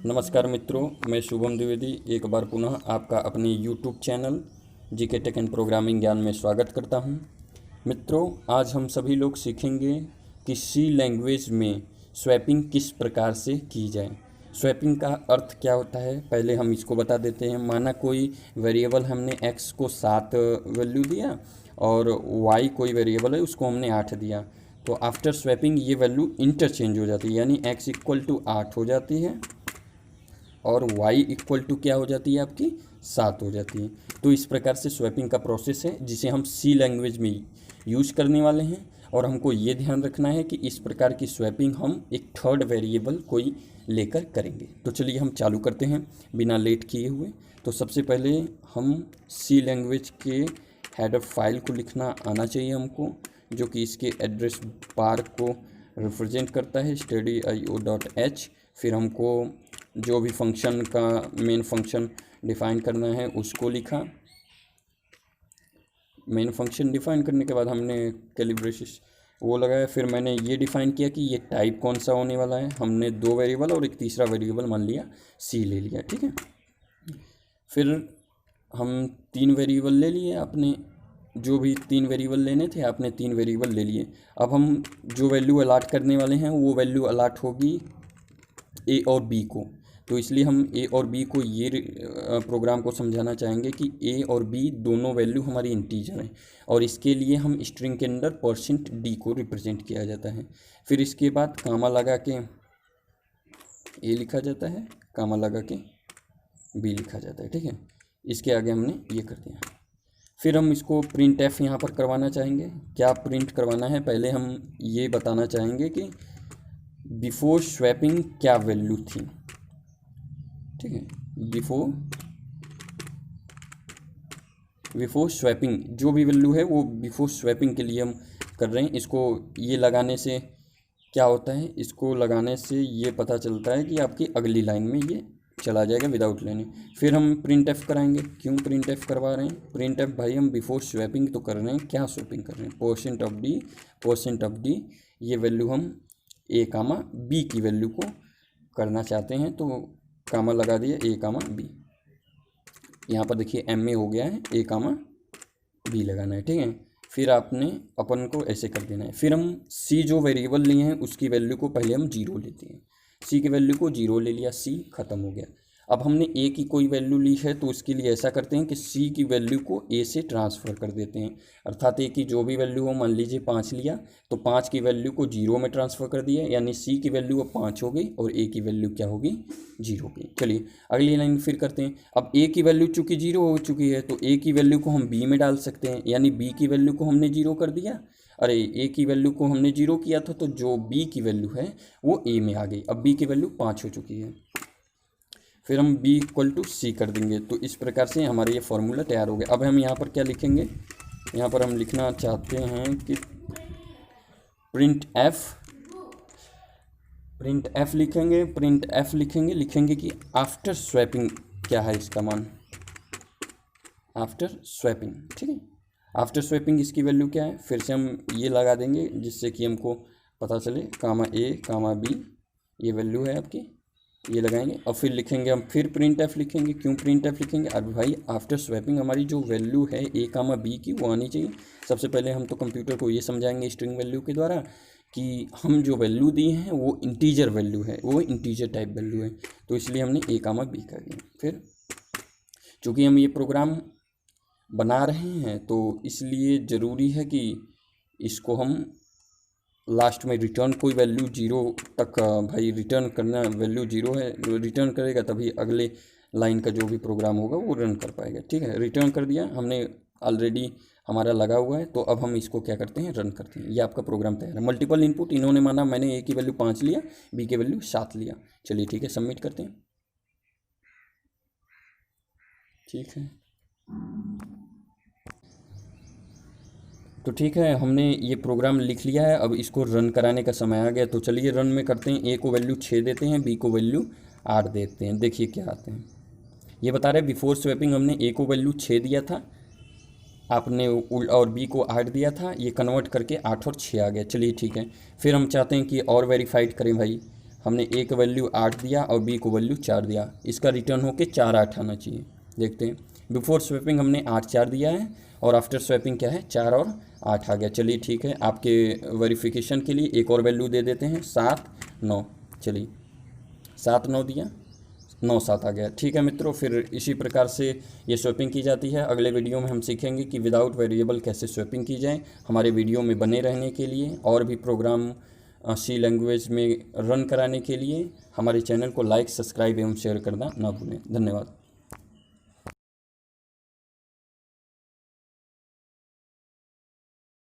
नमस्कार मित्रों, मैं शुभम द्विवेदी एक बार पुनः आपका अपने YouTube channel GK tech and programming ज्ञान में स्वागत करता हूं। मित्रों, आज हम सभी लोग सीखेंगे कि सी लैंग्वेज में स्वैपिंग किस प्रकार से की जाए। स्वैपिंग का अर्थ क्या होता है, पहले हम इसको बता देते हैं। माना कोई वेरिएबल हमने x को 7 वैल्यू दिया और y कोई वेरिएबल है उसको हमने 8 दिया, तो आफ्टर स्वैपिंग ये वैल्यू इंटरचेंज हो जाती है, यानी x इक्वल टू 8 हो जाती है और y इक्वल टू क्या हो जाती है, आपकी 7 हो जाती है। तो इस प्रकार से स्वैपिंग का प्रोसेस है जिसे हम सी लैंग्वेज में यूज़ करने वाले हैं। और हमको ये ध्यान रखना है कि इस प्रकार की स्वैपिंग हम एक थर्ड वेरिएबल कोई लेकर करेंगे। तो चलिए हम चालू करते हैं बिना लेट किए हुए। तो सबसे पहले हम सी लैंग्वेज के हेडर फाइल को लिखना आना चाहिए हमको, जो कि इसके एड्रेस बार को रिप्रेजेंट करता है, studio.h। फिर हमको जो भी फंक्शन का मेन फंक्शन डिफ़ाइन करना है उसको लिखा। मेन फंक्शन डिफ़ाइन करने के बाद हमने कैलिब्रेशन वो लगाया। फिर मैंने ये डिफ़ाइन किया कि ये टाइप कौन सा होने वाला है। हमने 2 वेरिएबल और एक तीसरा वेरिएबल मान लिया सी ले लिया, ठीक है। फिर हम 3 वेरिएबल ले लिए, आपने जो भी 3 वेरिएबल लेने थे आपने 3 वेरिएबल ले लिए। अब हम जो वैल्यू अलाट करने वाले हैं वो वैल्यू अलाट होगी ए और बी को। तो इसलिए हम ए और बी को ये प्रोग्राम को समझाना चाहेंगे कि ए और बी दोनों वैल्यू हमारी इंटीजर हैं और इसके लिए हम स्ट्रिंग के अंदर %d को रिप्रेजेंट किया जाता है। फिर इसके बाद कामा लगा के ए लिखा जाता है, कामा लगा के बी लिखा जाता है, ठीक है। इसके आगे हमने ये कर दिया। फिर हम इसको प्रिंट एफ यहाँ पर करवाना चाहेंगे। क्या प्रिंट करवाना है, पहले हम ये बताना चाहेंगे कि बिफोर स्वैपिंग क्या वैल्यू थी, ठीक है। बिफोर स्वैपिंग जो भी वैल्यू है वो बिफोर स्वैपिंग के लिए हम कर रहे हैं। इसको ये लगाने से क्या होता है, इसको लगाने से ये पता चलता है कि आपकी अगली लाइन में ये चला जाएगा विदाउट लेने। फिर हम प्रिंट एफ कराएंगे। क्यों प्रिंट एफ करवा रहे हैं, प्रिंट एफ भाई हम बिफोर स्वैपिंग तो कर रहे हैं, क्या स्वैपिंग कर रहे हैं, %d ये वैल्यू हम ए कामा बी की वैल्यू को करना चाहते हैं, तो कामा लगा दिया ए कामा बी। यहाँ पर देखिए एम ए हो गया है, ए कामा बी लगाना है, ठीक है। फिर आपने अपन को ऐसे कर देना है। फिर हम सी जो वेरिएबल लिए हैं उसकी वैल्यू को पहले हम 0 लेते हैं। सी की वैल्यू को 0 ले लिया, सी ख़त्म हो गया। अब हमने ए की कोई वैल्यू ली है तो उसके लिए ऐसा करते हैं कि सी की वैल्यू को ए से ट्रांसफ़र कर देते हैं। अर्थात ए की जो भी वैल्यू हो, मान लीजिए 5 लिया तो 5 की वैल्यू को 0 में ट्रांसफ़र कर दिया, यानी सी की वैल्यू अब 5 हो गई और ए की वैल्यू क्या होगी, 0 होगी। चलिए अगली लाइन फिर करते हैं। अब ए की वैल्यू चूँकि 0 हो चुकी है तो ए की वैल्यू को हम बी में डाल सकते हैं, यानी बी की वैल्यू को हमने 0 कर दिया। अरे ए की वैल्यू को हमने 0 किया था तो जो बी की वैल्यू है वो ए में आ गई। अब बी की वैल्यू 5 हो चुकी है। फिर हम b इक्वल टू सी कर देंगे। तो इस प्रकार से हमारा ये फॉर्मूला तैयार हो गया। अब हम यहाँ पर क्या लिखेंगे, यहाँ पर हम लिखना चाहते हैं कि प्रिंट एफ लिखेंगे कि आफ्टर स्वैपिंग क्या है इसका मान, आफ्टर स्वैपिंग, ठीक है। आफ्टर स्वैपिंग इसकी वैल्यू क्या है, फिर से हम ये लगा देंगे जिससे कि हमको पता चले, कामा ए कामा बी ये वैल्यू है आपकी, ये लगाएंगे। और फिर लिखेंगे हम, फिर प्रिंट एफ लिखेंगे। क्यों प्रिंट एफ लिखेंगे, अब भाई आफ्टर स्वैपिंग हमारी जो वैल्यू है ए कामा बी की वो आनी चाहिए। सबसे पहले हम तो कंप्यूटर को ये समझाएंगे स्ट्रिंग वैल्यू के द्वारा कि हम जो वैल्यू दिए हैं वो इंटीजर वैल्यू है, वो इंटीजर टाइप वैल्यू है, तो इसलिए हमने ए कामा बी कर दिया। फिर चूँकि हम ये प्रोग्राम बना रहे हैं तो इसलिए ज़रूरी है कि इसको हम लास्ट में रिटर्न कोई वैल्यू 0 तक भाई रिटर्न करना, वैल्यू 0 है, रिटर्न करेगा तभी अगले लाइन का जो भी प्रोग्राम होगा वो रन कर पाएगा, ठीक है। रिटर्न कर दिया हमने, ऑलरेडी हमारा लगा हुआ है, तो अब हम इसको क्या करते हैं, रन करते हैं। ये आपका प्रोग्राम तैयार है। मल्टीपल इनपुट इन्होंने माना, मैंने ए की वैल्यू 5 लिया, बी की वैल्यू 7 लिया। चलिए ठीक है, सबमिट करते हैं, ठीक है। तो ठीक है, हमने ये प्रोग्राम लिख लिया है। अब इसको रन कराने का समय आ गया, तो चलिए रन में करते हैं। ए को वैल्यू 6 देते हैं, बी को वैल्यू 8 देते हैं। देखिए क्या आते हैं, ये बता रहे हैं बिफोर स्वैपिंग हमने ए को वैल्यू 6 दिया था आपने और बी को 8 दिया था, ये कन्वर्ट करके 8 और 6 आ गया। चलिए ठीक है, फिर हम चाहते हैं कि और वेरीफाइड करें भाई। हमने ए का वैल्यू 8 दिया और बी को वैल्यू 4 दिया, इसका रिटर्न होके 4 8 आना चाहिए। देखते हैं, बिफोर स्वैपिंग हमने 8 4 दिया है और आफ्टर स्वैपिंग क्या है 4 और 8 आ गया। चलिए ठीक है, आपके वेरिफिकेशन के लिए एक और वैल्यू दे देते हैं 7 9। चलिए 7 9 दिया, 9 7 आ गया। ठीक है मित्रों, फिर इसी प्रकार से ये स्वैपिंग की जाती है। अगले वीडियो में हम सीखेंगे कि विदाउट वेरिएबल कैसे स्वैपिंग की जाए। हमारे वीडियो में बने रहने के लिए और भी प्रोग्राम सी लैंग्वेज में रन कराने के लिए हमारे चैनल को लाइक सब्सक्राइब एवं शेयर करना ना भूलें। धन्यवाद।